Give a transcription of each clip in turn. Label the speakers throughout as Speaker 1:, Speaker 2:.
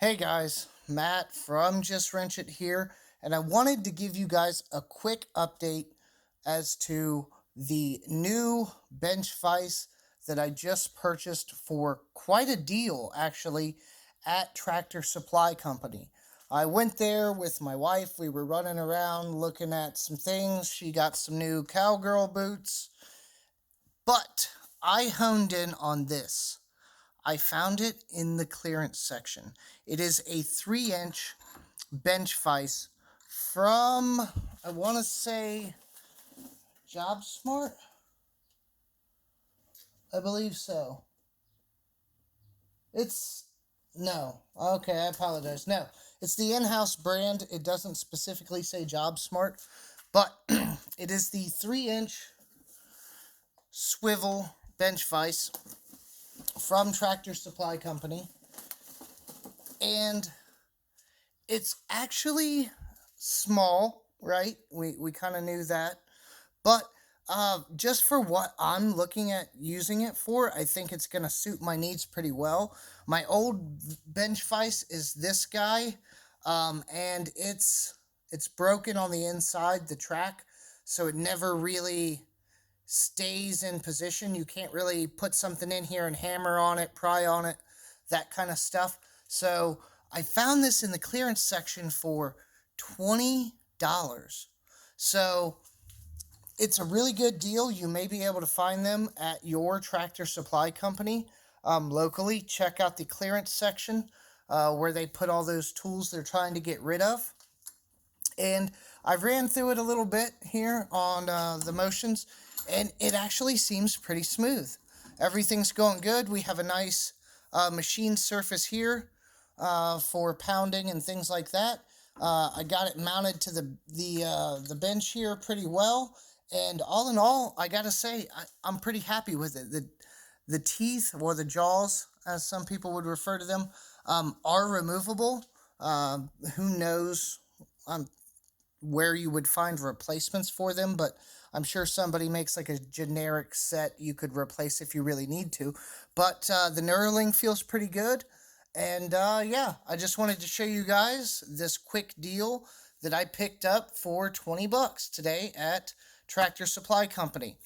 Speaker 1: Hey guys, Matt from Just Wrench It here, and I wanted to give you guys a quick update as to the new Bench Vise that I just purchased for quite a deal actually at Tractor Supply Company. I went there with my wife. We were running around looking at some things. She got some new cowgirl boots, but I honed in on this. I found it in the clearance section. It is a 3-inch bench vise from, I want to say, Job Smart? I believe so. No. Okay, I apologize. No, it's the in-house brand. It doesn't specifically say Job Smart, but it is the 3-inch swivel bench vise from Tractor Supply Company. And it's actually small, right? We kind of knew that. But just for what I'm looking at using it for, I think it's going to suit my needs pretty well. My old bench vise is this guy, and it's broken on the inside, the track, so it never really stays in position. You can't really put something in here and hammer on it, pry on it, that kind of stuff. So I found this in the clearance section for $20. So it's a really good deal. You may be able to find them at your Tractor Supply Company locally. Check out the clearance section where they put all those tools they're trying to get rid of. And I ran through it a little bit here on the motions, and it actually seems pretty smooth. Everything's going good. We have a nice machine surface here for pounding and things like that. I got it mounted to the bench here pretty well, and all in all, I gotta say I'm pretty happy with it. The teeth, or the jaws, as some people would refer to them, are removable. Who knows where you would find replacements for them, but I'm sure somebody makes like a generic set you could replace if you really need to. But the knurling feels pretty good. And yeah, I just wanted to show you guys this quick deal that I picked up for $20 today at Tractor Supply Company.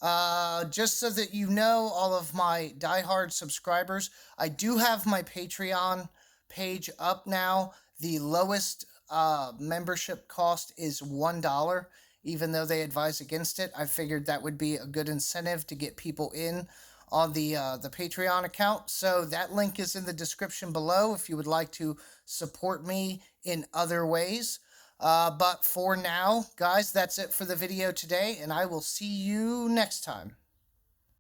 Speaker 1: Just so that you know, all of my diehard subscribers, I do have my Patreon page up now. The lowest membership cost is $1, even though they advise against it. I figured that would be a good incentive to get people in on the Patreon account. So that link is in the description below if you would like to support me in other ways. But for now, guys, that's it for the video today, and I will see you next time.